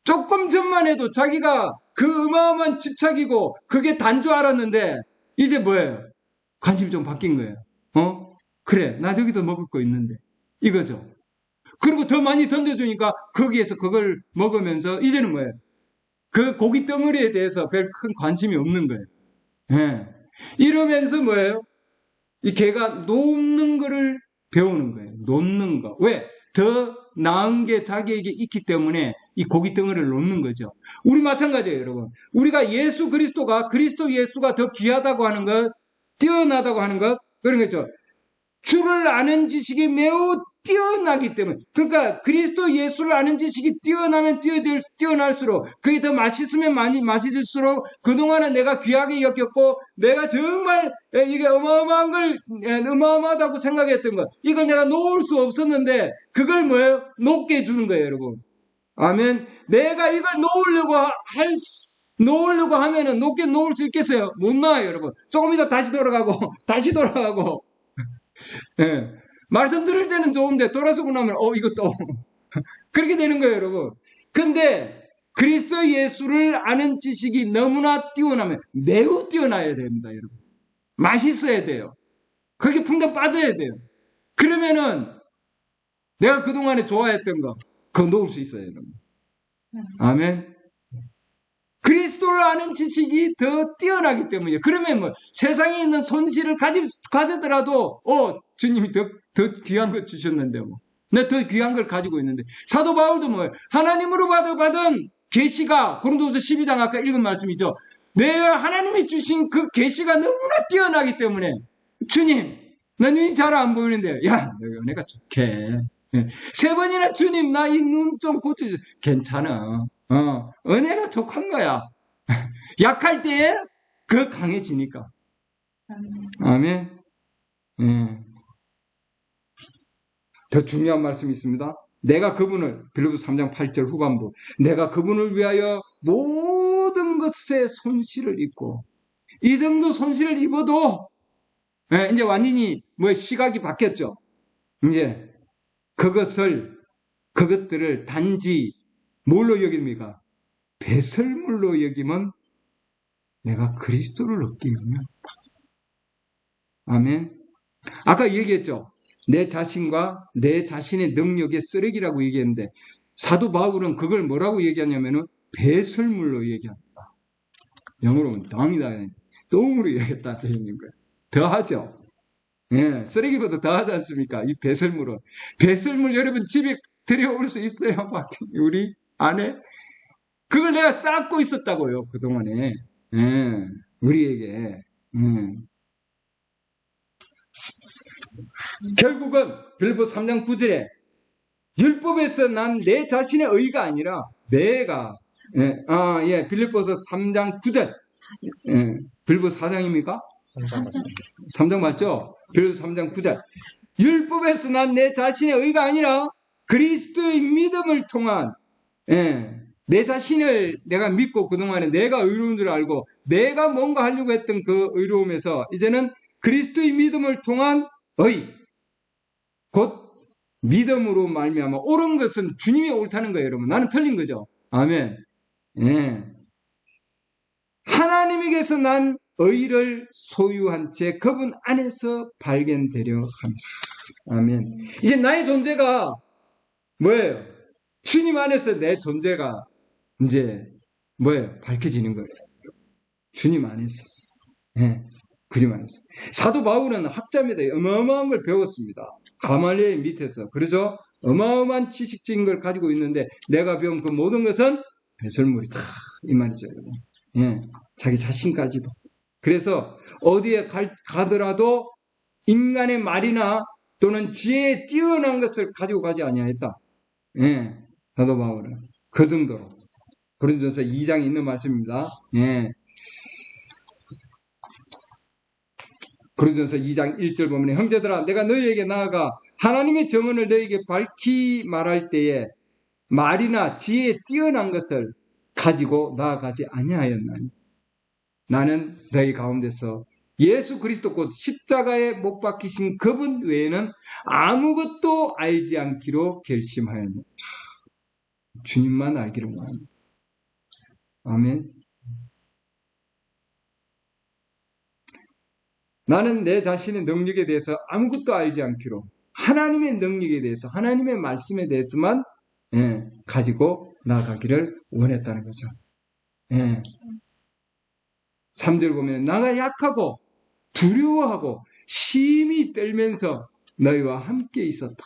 조금 전만 해도 자기가 그 어마어마한 집착이고 그게 단 줄 알았는데 이제 뭐예요? 관심이 좀 바뀐 거예요. 그래, 나 저기도 먹을 거 있는데. 이거죠. 그리고 더 많이 던져주니까 거기에서 그걸 먹으면서 이제는 뭐예요? 그 고기 덩어리에 대해서 별 큰 관심이 없는 거예요. 예. 이러면서 뭐예요? 이 개가 놓는 거를 배우는 거예요. 놓는 거. 왜? 더 나은 게 자기에게 있기 때문에 이 고기 덩어리를 놓는 거죠. 우리 마찬가지예요, 여러분. 우리가 예수 그리스도가 그리스도 예수가 더 귀하다고 하는 것, 뛰어나다고 하는 것, 그런 거죠. 주를 아는 지식이 매우 뛰어나기 때문에, 그러니까 그리스도 예수를 아는 지식이 뛰어나면 뛰어날수록 그게 더 맛있으면 많이 맛있을수록 그동안은 내가 귀하게 여겼고 내가 정말 이게 어마어마한 걸 어마어마하다고 생각했던 것, 이걸 내가 놓을 수 없었는데 그걸 뭐예요? 놓게 해주는 거예요, 여러분. 아멘. 내가 이걸 놓으려고 하면은 높게 놓을 수 있겠어요? 못 놔요, 여러분. 조금 이따 다시 돌아가고 다시 돌아가고. 예. 말씀 들을 때는 좋은데 돌아서고 나면 이것도 그렇게 되는 거예요, 여러분. 근데 그리스도 예수를 아는 지식이 너무나 뛰어나면 매우 뛰어나야 됩니다, 여러분. 맛있어야 돼요. 거기 풍덩 빠져야 돼요. 그러면은 내가 그동안에 좋아했던 거 그거 놓을 수 있어요, 여러분. 아멘. 그리스도를 아는 지식이 더 뛰어나기 때문이에요. 그러면 뭐 세상에 있는 손실을 가져더라도 주님이 더 귀한 거 주셨는데 뭐. 내 더 귀한 걸 가지고 있는데. 사도 바울도 뭐예요? 하나님으로 받은 계시가 고린도후서 12장 아까 읽은 말씀이죠. 내가 하나님이 주신 그 계시가 너무나 뛰어나기 때문에 주님, 나 눈이 잘 안 보이는데 야, 내가 좋게. 세 번이나 주님, 나 이 눈 좀 고쳐주세요. 괜찮아. 은혜가 족한 거야. 약할 때에 그 강해지니까. 아멘. 더 중요한 말씀이 있습니다. 내가 그분을, 빌립보서 3장 8절 후반부, 내가 그분을 위하여 모든 것에 손실을 입고, 이 정도 손실을 입어도, 이제 완전히 시각이 바뀌었죠. 이제 그것들을 단지 뭘로 여깁니까? 배설물로 여기면 내가 그리스도를 얻게 되면. 아멘. 아까 얘기했죠. 내 자신과 내 자신의 능력의 쓰레기라고 얘기했는데 사도 바울은 그걸 뭐라고 얘기하냐면은 배설물로 얘기합니다. 영어로는 덩이다. 똥으로 얘기했다. 되는 거예요. 더하죠. 예, 쓰레기보다 더하지 않습니까? 이 배설물은. 배설물 여러분 집에 들여올 수 있어요? 우리 안에? 그걸 내가 쌓고 있었다고요, 그동안에. 예, 우리에게. 결국은 빌립보서 3장 9절에 율법에서 난 내 자신의 의가 아니라 내가 빌립보서 3장 9절. 빌립보서 4장입니까? 3장 맞죠? 빌립보서 3장 9절. 율법에서 난 내 자신의 의가 아니라 그리스도의 믿음을 통한 내 자신을 내가 믿고 그동안에 내가 의로운 줄 알고 내가 뭔가 하려고 했던 그 의로움에서 이제는 그리스도의 믿음을 통한 의, 곧 믿음으로 말미암아 옳은 것은 주님이 옳다는 거예요, 여러분. 나는 틀린 거죠. 아멘. 하나님에게서 난 의를 소유한 채 그분 안에서 발견되려 합니다. 아멘. 이제 나의 존재가 뭐예요? 주님 안에서 내 존재가 이제 뭐예요? 밝혀지는 거예요. 주님 안에서. 예, 주님 안에서. 사도 바울은 학자입니다. 어마어마한 걸 배웠습니다. 가말리엘 밑에서. 그러죠? 어마어마한 지식적인 걸 가지고 있는데 내가 배운 그 모든 것은 배설물이다. 이 말이죠, 여러분. 예, 자기 자신까지도. 그래서 어디에 가더라도 인간의 말이나 또는 지혜에 뛰어난 것을 가지고 가지 아니하였다. 예, 사도 바울은 그 정도로. 고린도전서 2장에 있는 말씀입니다. 예. 고린도전서 2장 1절 보면 형제들아 내가 너희에게 나아가 하나님의 정언을 너희에게 밝히 말할 때에 말이나 지혜에 뛰어난 것을 가지고 나아가지 아니하였나니 나는 너희 가운데서 예수 그리스도 곧 십자가에 못 박히신 그분 외에는 아무것도 알지 않기로 결심하였노라. 주님만 알기로 원합니다. 아멘. 나는 내 자신의 능력에 대해서 아무것도 알지 않기로 하나님의 능력에 대해서 하나님의 말씀에 대해서만 가지고 나아가기를 원했다는 거죠. 3절 보면 나가 약하고 두려워하고 심히 떨면서 너희와 함께 있었다.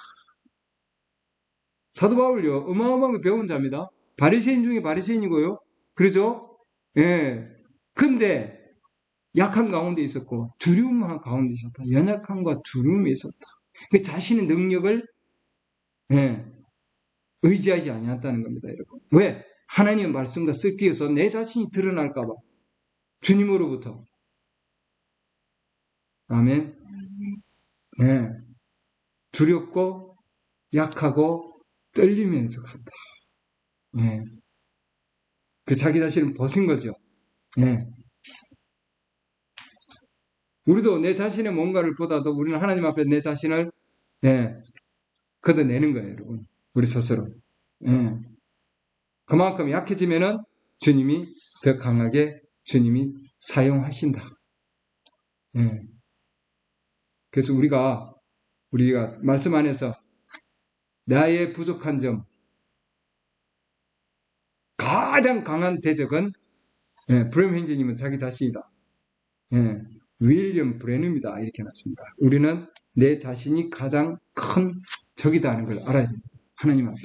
사도 바울요 어마어마하게 배운 자입니다. 바리새인 중에 바리새인이고요. 그러죠? 예. 근데 약한 가운데 있었고 두려움 가운데 있었다. 연약함과 두려움이 있었다. 그 자신의 능력을 의지하지 아니었다는 겁니다, 여러분. 왜? 하나님의 말씀과 섞여서 내 자신이 드러날까 봐. 주님으로부터. 아멘. 네. 두렵고 약하고 떨리면서 갔다. 네. 그 자기 자신을 벗은 거죠. 네. 우리도 내 자신의 뭔가를 보다도 우리는 하나님 앞에 내 자신을 걷어내는 거예요, 여러분. 우리 스스로. 그만큼 약해지면은 주님이 더 강하게 주님이 사용하신다. 그래서 우리가 말씀 안에서 나의 부족한 점, 가장 강한 대적은 브렘 형제님은 자기 자신이다. 윌리엄 브레너입니다. 이렇게 놨습니다. 우리는 내 자신이 가장 큰 적이다 하는 걸 알아야 됩니다. 하나님 앞에.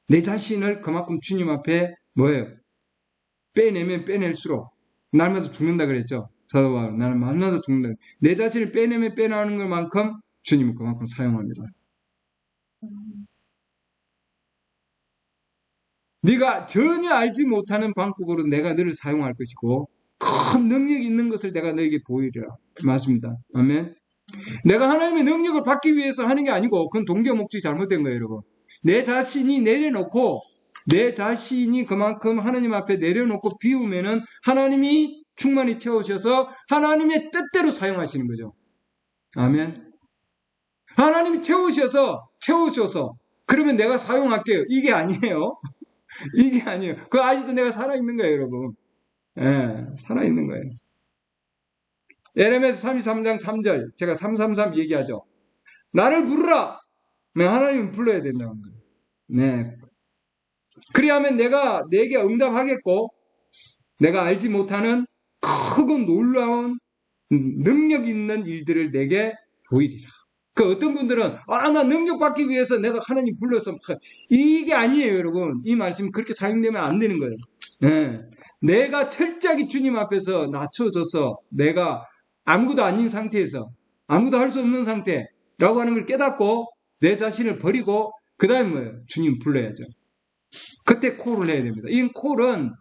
내 자신을 그만큼 주님 앞에 뭐예요? 빼내면 빼낼수록 날마다 죽는다 그랬죠. 사도 바울 나는 날마다 죽는다. 내 자신을 빼내면 빼나가는 것만큼 주님은 그만큼 사용합니다. 네가 전혀 알지 못하는 방법으로 내가 너를 사용할 것이고 큰 능력이 있는 것을 내가 너에게 보이리라. 맞습니다. 아멘. 내가 하나님의 능력을 받기 위해서 하는 게 아니고 그건 동기와 목적이 잘못된 거예요, 여러분. 내 자신이 내려놓고 내 자신이 그만큼 하나님 앞에 내려놓고 비우면은 하나님이 충만히 채우셔서 하나님의 뜻대로 사용하시는 거죠. 아멘. 하나님이 채우셔서 그러면 내가 사용할게요. 이게 아니에요. 이게 아니에요. 그 아직도 내가 살아있는 거예요, 여러분. 살아있는 거예요. 예레미야서 33장 3절 제가 333 얘기하죠. 나를 부르라. 하나님은 불러야 된다는 거예요. 네. 그리하면 내가 내게 응답하겠고 내가 알지 못하는 크고 놀라운 능력 있는 일들을 내게 보이리라. 그 어떤 분들은 나 능력 받기 위해서 내가 하나님 불러서 이게 아니에요, 여러분. 이 말씀 그렇게 사용되면 안 되는 거예요. 내가 철저하게 주님 앞에서 낮춰져서 내가 아무것도 아닌 상태에서 아무것도 할 수 없는 상태라고 하는 걸 깨닫고 내 자신을 버리고 그 다음에 뭐예요? 주님 불러야죠. 그때 콜을 해야 됩니다. 이 콜은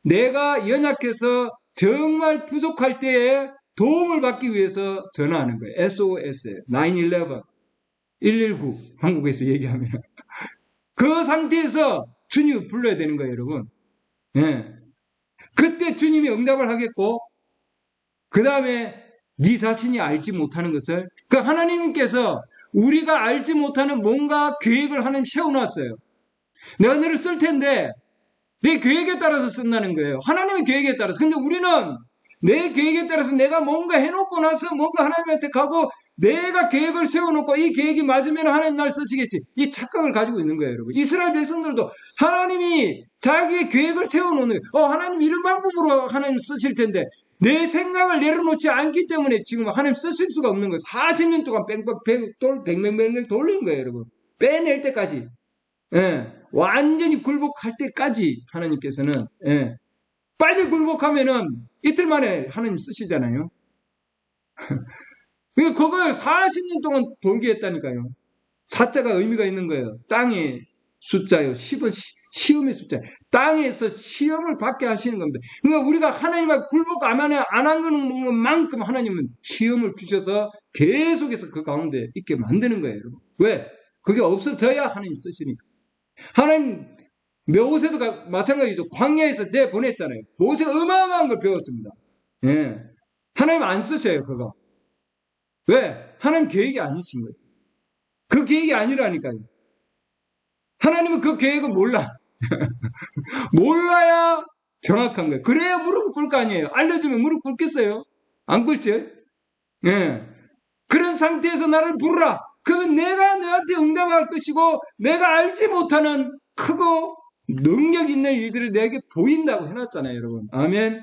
내가 연약해서 정말 부족할 때에 도움을 받기 위해서 전화하는 거예요. SOS예요. 911, 119 한국에서 얘기하면 그 상태에서 주님을 불러야 되는 거예요, 여러분. 그때 주님이 응답을 하겠고 그 다음에 네 자신이 알지 못하는 것을 그 하나님께서 우리가 알지 못하는 뭔가 계획을 하나님 세워놨어요. 내가 너를 쓸 텐데 내 계획에 따라서 쓴다는 거예요. 하나님의 계획에 따라서. 근데 우리는 내 계획에 따라서 내가 뭔가 해놓고 나서 뭔가 하나님한테 가고 내가 계획을 세워놓고 이 계획이 맞으면 하나님 날 쓰시겠지. 이 착각을 가지고 있는 거예요, 여러분. 이스라엘 백성들도 하나님이 자기의 계획을 세워놓는 거예요. 하나님 이런 방법으로 하나님 쓰실 텐데 내 생각을 내려놓지 않기 때문에 지금 하나님 쓰실 수가 없는 거예요. 40년 동안 백맹 돌린 거예요, 여러분. 빼낼 때까지. 예, 완전히 굴복할 때까지 하나님께서는, 예, 빨리 굴복하면은 이틀 만에 하나님 쓰시잖아요. 그걸 40년 동안 돌게 했다니까요. 사자가 의미가 있는 거예요. 땅의 숫자요. 10은 시험의 숫자. 땅에서 시험을 받게 하시는 겁니다. 그러니까 우리가 하나님과 굴복 안 한 것만큼 하나님은 시험을 주셔서 계속해서 그 가운데 있게 만드는 거예요. 왜? 그게 없어져야 하나님 쓰시니까. 하나님, 모세도 마찬가지죠. 광야에서 내보냈잖아요. 모세가 어마어마한 걸 배웠습니다. 예. 하나님 안 쓰셔요, 그거. 왜? 하나님 계획이 아니신 거예요. 그 계획이 아니라니까요. 하나님은 그 계획을 몰라. 몰라야 정확한 거예요. 그래야 무릎 꿇을 거 아니에요. 알려주면 무릎 꿇겠어요? 안 꿇죠? 예. 그런 상태에서 나를 부르라. 그러면 내가 너한테 응답할 것이고 내가 알지 못하는 크고 능력 있는 일들을 내게 보인다고 해놨잖아요, 여러분. 아멘.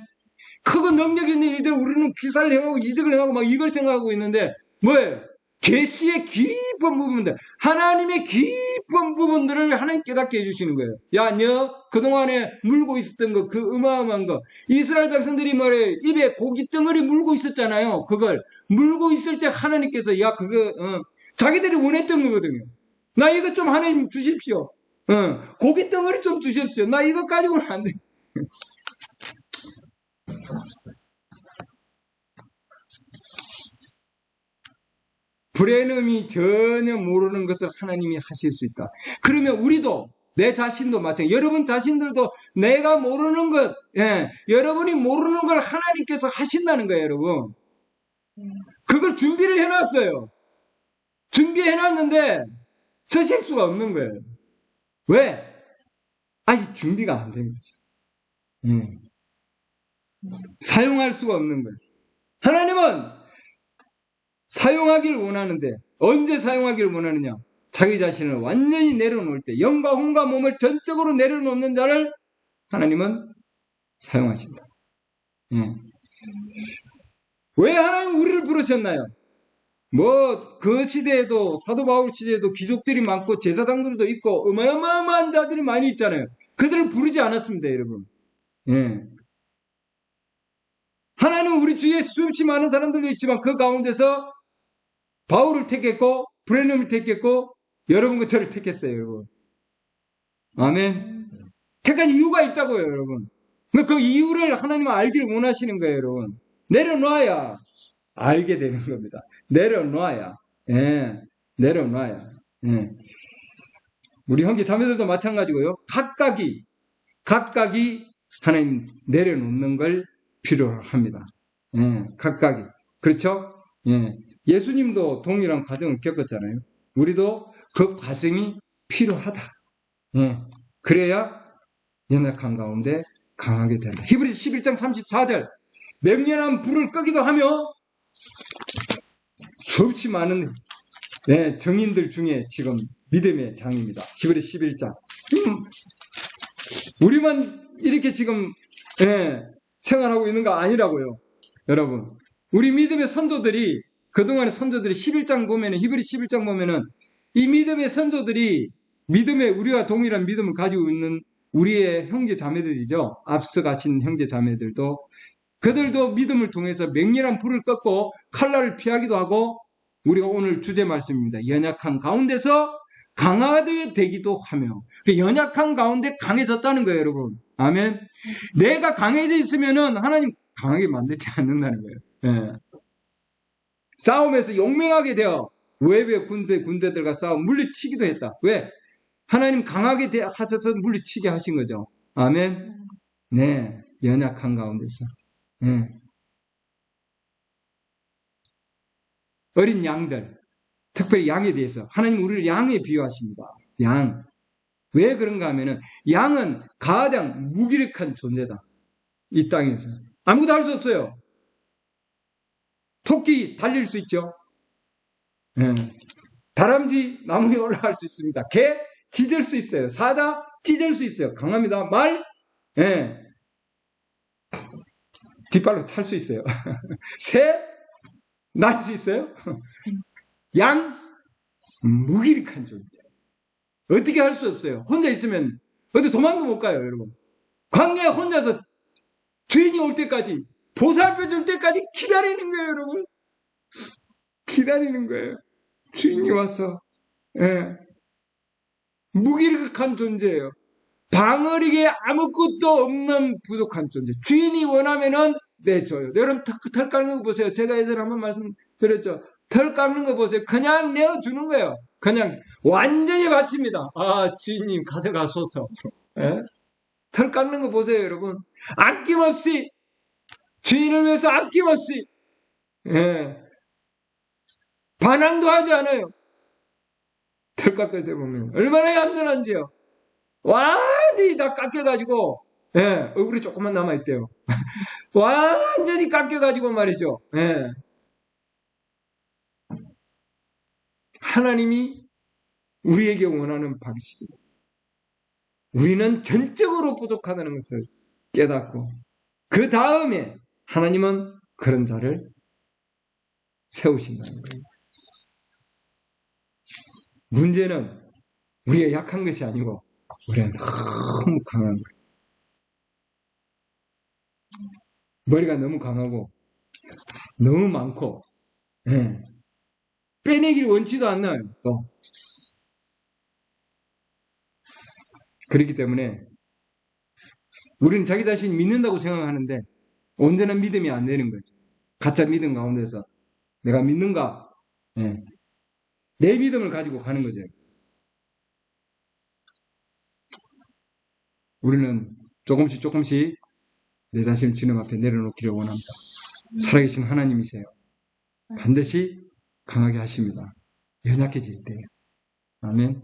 크고 능력 있는 일들을 우리는 기사를 행하고 이적을 행하고 막 이걸 생각하고 있는데 뭐예요? 계시의 깊은 부분들, 하나님의 깊은 부분들을 하나님 깨닫게 해주시는 거예요. 야, 너 그동안에 물고 있었던 거, 그 어마어마한 거, 이스라엘 백성들이 뭐래 입에 고기 덩어리 물고 있었잖아요. 그걸 물고 있을 때 하나님께서 야, 그거 자기들이 원했던 거거든요. 나 이거 좀 하나님 주십시오. 고기 덩어리 좀 주십시오. 나 이거 가지고는 안 돼. 불행함이 전혀 모르는 것을 하나님이 하실 수 있다. 그러면 우리도 내 자신도 마찬가지. 여러분 자신들도 내가 모르는 것, 예, 여러분이 모르는 걸 하나님께서 하신다는 거예요, 여러분. 그걸 준비를 해놨어요. 준비해놨는데 쓰실 수가 없는 거예요. 왜? 아직 준비가 안 된 거죠. 사용할 수가 없는 거예요. 하나님은 사용하기를 원하는데 언제 사용하기를 원하느냐? 자기 자신을 완전히 내려놓을 때 영과 혼과 몸을 전적으로 내려놓는 자를 하나님은 사용하신다. 왜 하나님 우리를 부르셨나요? 뭐 그 시대에도 사도 바울 시대에도 귀족들이 많고 제사장들도 있고 어마어마한 자들이 많이 있잖아요. 그들을 부르지 않았습니다, 여러분. 하나님은 우리 주위에 수없이 많은 사람들도 있지만 그 가운데서 바울을 택했고 브레넘을 택했고 여러분과 저를 택했어요, 여러분. 아멘. 택한 이유가 있다고요, 여러분. 그 이유를 하나님은 알기를 원하시는 거예요, 여러분. 내려놔야 알게 되는 겁니다. 내려놔야. 예, 내려놔야. 예. 우리 형제 자매들도 마찬가지고요. 각각이 하나님 내려놓는 걸 필요로 합니다. 예, 각각이. 그렇죠? 예. 예수님도 동일한 과정을 겪었잖아요. 우리도 그 과정이 필요하다. 예. 그래야 연약한 가운데 강하게 된다. 히브리서 11장 34절. 맹렬한 불을 끄기도 하며 수없이 많은 정인들 중에 지금 믿음의 장입니다. 히브리서 11장. 우리만 이렇게 지금 생활하고 있는 거 아니라고요. 여러분. 우리 믿음의 선조들이 그동안의 선조들이 11장 보면은 히브리 11장 보면은 이 믿음의 선조들이 믿음의 우리와 동일한 믿음을 가지고 있는 우리의 형제 자매들이죠. 앞서 가신 형제 자매들도 그들도 믿음을 통해서 맹렬한 불을 껐고 칼날을 피하기도 하고 우리가 오늘 주제 말씀입니다. 연약한 가운데서 강하게 되기도 하며 그 연약한 가운데 강해졌다는 거예요, 여러분. 아멘. 내가 강해져 있으면은 하나님 강하게 만들지 않는다는 거예요. 예. 싸움에서 용맹하게 되어 외부의 군대들과 싸움 물리치기도 했다. 왜? 하나님 강하게 하셔서 물리치게 하신 거죠. 아멘. 네, 연약한 가운데서. 네. 어린 양들, 특별히 양에 대해서 하나님 우리를 양에 비유하십니다. 양. 왜 그런가 하면은 양은 가장 무기력한 존재다. 이 땅에서. 아무것도 할 수 없어요. 토끼 달릴 수 있죠. 예. 다람쥐 나무 위에 올라갈 수 있습니다. 개 짖을 수 있어요. 사자 짖을 수 있어요. 강합니다. 말 예. 뒷발로 찰 수 있어요. 새 날 수 있어요. 양 무기력한 존재. 어떻게 할 수 없어요. 혼자 있으면 어디 도망도 못 가요, 여러분. 광야에 혼자서 주인이 올 때까지 보살펴 줄 때까지 기다리는 거예요, 여러분. 기다리는 거예요. 주인이 와서 예. 무기력한 존재예요. 방어력에 아무것도 없는 부족한 존재. 주인이 원하면은 내줘요. 여러분 털 깎는 거 보세요. 제가 예전에 한번 말씀드렸죠. 털 깎는 거 보세요. 그냥 내어주는 거예요. 그냥 완전히 바칩니다. 아 주인님 가져가소서. 예? 털 깎는 거 보세요, 여러분. 아낌없이 주인을 위해서 아낌없이 예. 반항도 하지 않아요. 털 깎을 때 보면 얼마나 얌전한지요. 완전히 다 깎여가지고 예, 얼굴이 조금만 남아있대요. 완전히 깎여가지고 말이죠. 예. 하나님이 우리에게 원하는 방식입니다. 우리는 전적으로 부족하다는 것을 깨닫고 그 다음에 하나님은 그런 자를 세우신다는 거예요. 문제는 우리가 약한 것이 아니고 우리가 너무 강한 거예요. 머리가 너무 강하고 너무 많고 예. 빼내기를 원치도 않나요? 또. 그렇기 때문에 우리는 자기 자신이 믿는다고 생각하는데 온전한 믿음이 안 되는 거죠. 가짜 믿음 가운데서 내가 믿는가? 예. 내 믿음을 가지고 가는 거죠. 우리는 조금씩 내 자신을 주님 앞에 내려놓기를 원합니다. 살아계신 하나님이세요. 반드시 강하게 하십니다. 연약해질 때. 아멘.